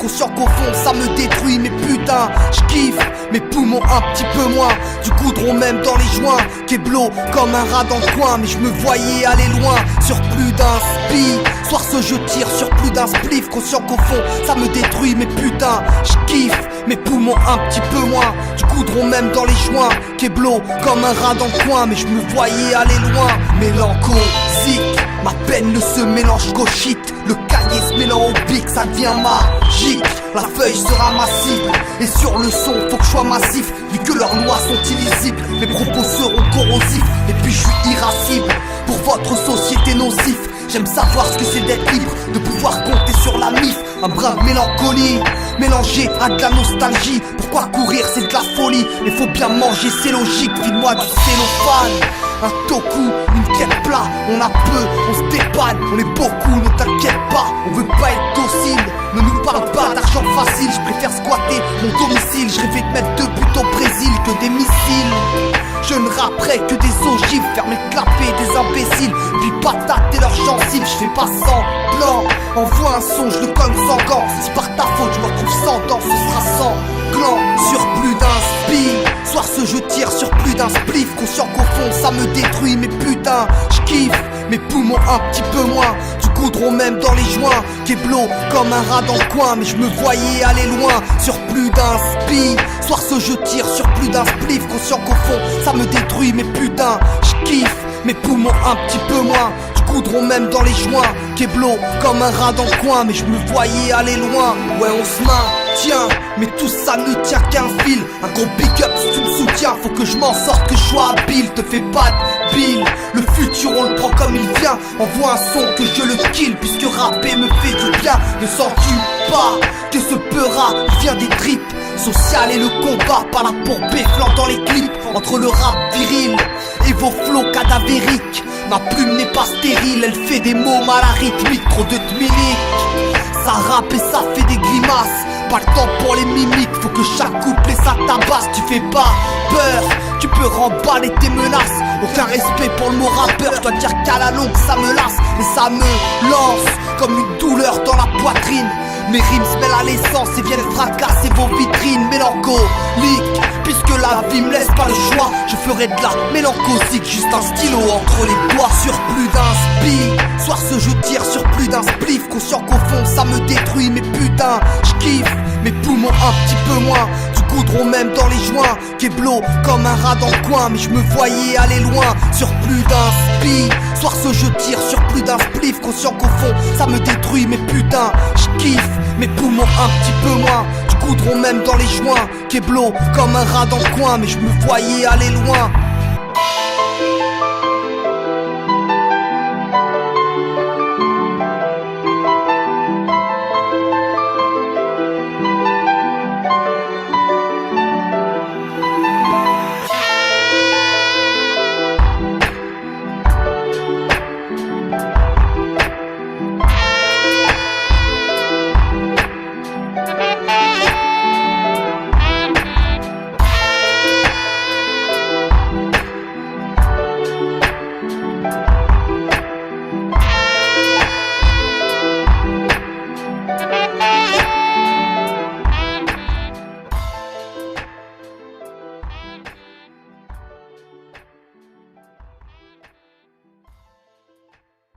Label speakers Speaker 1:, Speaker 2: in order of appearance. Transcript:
Speaker 1: conscient qu'au fond ça me détruit. Mais putain, j'kiffe, mes poumons un petit peu moins. Du goudron même dans les joints, Keblo comme un rat dans le coin. Mais je me voyais aller loin sur plus d'un spi. Soir ce je tire sur plus d'un spliff. Conscient qu'au fond ça me détruit. Mais putain, j'kiffe, mes poumons un petit peu moins. Du goudron même dans les joints, Keblo comme un rat dans le coin. Mais je me voyais aller loin. Mélancolique, ma peine ne se mélange qu'au shit. Le cahier se mêlant au bic, ça devient magique. La feuille sera ma cible, et sur le son faut que je sois massif. Vu que leurs lois sont illisibles, mes propos seront corrosifs. Et puis je suis irascible, pour votre société nocif. J'aime savoir ce que c'est d'être libre, de pouvoir compter sur la mif. Un brin de mélancolie, mélangé à de la nostalgie. Pourquoi courir c'est de la folie, mais faut bien manger c'est logique. File-moi du cellophane, un toku, une quête plat. On a peu, on se dépanne, on est beaucoup, ne t'inquiète pas. On veut pas être docile, ne nous parle pas d'argent facile. Je préfère squatter mon domicile, je rêvais de mettre 2 buts au Brésil que des missiles. Je ne rapperai que des ogives, faire mes clapets des imbéciles. Puis patate et leurs gencives, je fais pas semblant. Envoie un son, je le cogne sans gants. Si par ta faute je me retrouve sans dents, ce sera sanglant. Sur plus d'un spi, soir ce je tire sur plus d'un spliff. Conscient qu'au fond ça me détruit, mais putain, j'kiffe, mes poumons un petit peu moins. Du goudron même dans les joints, Keblo comme un rat dans le coin. Mais je me voyais aller loin sur plus d'un spi. Soir ce je tire sur plus d'un spliff. Conscient qu'au fond ça me détruit, mais putain, j'kiffe, mes poumons un petit peu moins. Du goudron même dans les joints, Keblo comme un rat dans le coin. Mais je me voyais aller loin. Ouais on se maintient, mais tout ça ne tient qu'un fil. Un gros big up si tu me soutiens. Faut que je m'en sorte, que je sois habile. Te fais pas de bile, le futur on le prend comme il vient. Envoie un son que je le kill, puisque rapper me fait du bien. Ne sens-tu pas que ce peura vient des tripes? Social et le combat, par la pourbée flanc dans les clips. Entre le rap viril et vos flots cadavériques, ma plume n'est pas stérile, elle fait des mots mal à rythmique. Trop de tminiques, ça rappe et ça fait des grimaces. Pas le temps pour les mimiques, faut que chaque couplet ça tabasse. Tu fais pas peur, tu peux remballer tes menaces. Aucun respect pour le mot rappeur, je dois dire qu'à la longue ça me lasse. Et ça me lance comme une douleur dans la poitrine. Mes rimes se mêlent à l'essence et viennent fracasser vos vitrines. Mélancolique, puisque la vie me laisse pas le choix, je ferai de la mélancolique, juste un stylo entre les doigts. Sur plus d'un spi, soir ce je tire sur plus d'un spliff. Conscient qu'au fond ça me détruit, mais putain, j'kiffe, mes poumons un petit peu moins. Du goudron même dans les joints, Keblo comme un rat dans le coin. Mais je me voyais aller loin sur plus d'un spi. Soir ce je tire sur plus d'un spliff. Conscient qu'au fond ça me détruit, mais putain, j'kiffe, mes poumons un petit peu moins. Du goudron même dans les joints, Keblo comme un rat dans le coin. Mais je me voyais aller loin.